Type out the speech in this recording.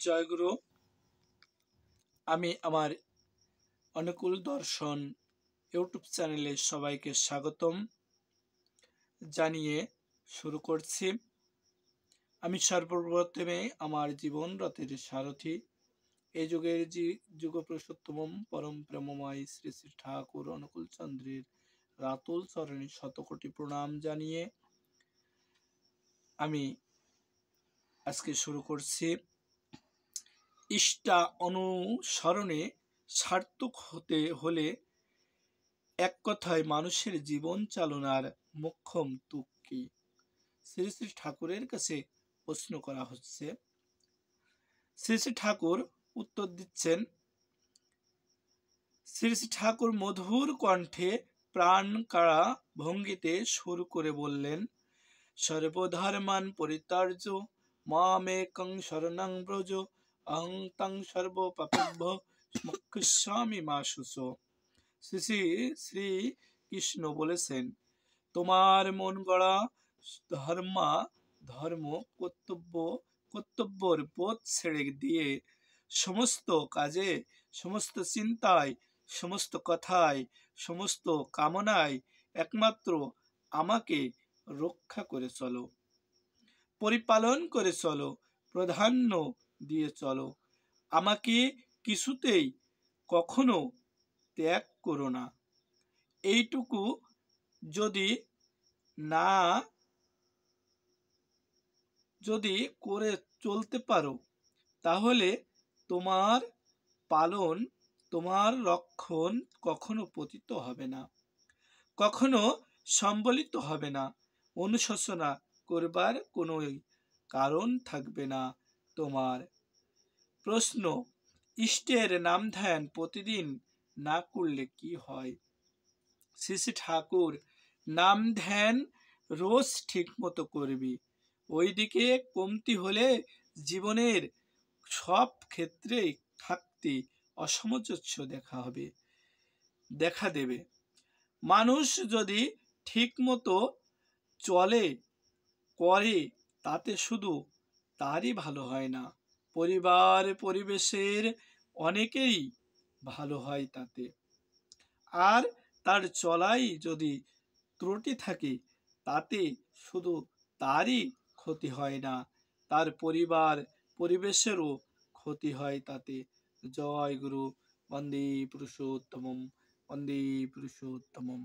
জয়গুরু। আমি আমার অনুকূল দর্শন ইউটিউব চ্যানেলে সবাইকে স্বাগতম জানিয়ে শুরু করছি। আমি সর্বপ্রথমে আমার জীবন রথের সারথি এই যুগের যুগ পুরুষোত্তম পরম প্রেমময় শ্রী শ্রী ঠাকুর অনুকূল চন্দ্রের রাতুল চরণে শতকোটি প্রণাম জানিয়ে আমি আজকে শুরু করছি। ইষ্টা অনুসরণে সার্থক হতে হলে এক কথায় মানুষের জীবন চালনার মোক্ষম তুক কি? শ্রী শ্রী ঠাকুরের কাছে প্রশ্ন করা হচ্ছে। শ্রী শ্রী ঠাকুর উত্তর দিচ্ছেন। শ্রী শ্রী ঠাকুর মধুর কণ্ঠে প্রাণ কাড়া ভঙ্গিতে সুর করে বললেন, সর্বধর্মান পরিত্যাজ্য মামেকং শরণং ব্রজ অহং তং সর্ব পাপেভ্যো মোক্ষয়িষ্যামি মা শুচো। শ্রী শ্রী শ্রী কৃষ্ণ বলেছেন, তোমার মন গড়া ধর্ম কর্তব্যর বোধ ছেড়ে দিয়ে সমস্ত কাজে, সমস্ত চিন্তায়, সমস্ত কথায়, সমস্ত কামনায় একমাত্র আমাকে রক্ষা করে চলো, পরিপালন করে চলো, প্রাধান্য দিয়ে চলো। আমাকে কিছুতেই কখনো ত্যাগ করো না। এইটুকু যদি করে চলতে পারো, তাহলে তোমার পালন, তোমার রক্ষণ কখনো পতিত হবে না, কখনো সম্বলিত হবে না। অনুশোচনা করবার কোনো কারণ থাকবে না তোমার। প্রশ্ন, ইষ্টের নাম ধ্যান প্রতিদিন না করলে কি হয়? শ্রী শ্রী ঠাকুর, নাম ধ্যান রোজ ঠিক মতো করবি, ওইদিকে কমতি হলে জীবনের সব ক্ষেত্রে থাকতে অসামঞ্জস্য দেখা দেবে। মানুষ যদি ঠিক মতো চলে করে, তাতে শুধু তারই ভালো হয় না, পরিবার পরিবেশের অনেকেই ভালো হয় তাতে। আর তার চলাই যদি ত্রুটি থাকে, তাতে শুধু তারই ক্ষতি হয় না, তার পরিবার পরিবেশেরও ক্ষতি হয় তাতে। জয় গুরু। বন্দে পুরুষোত্তমম, বন্দে পুরুষোত্তমম।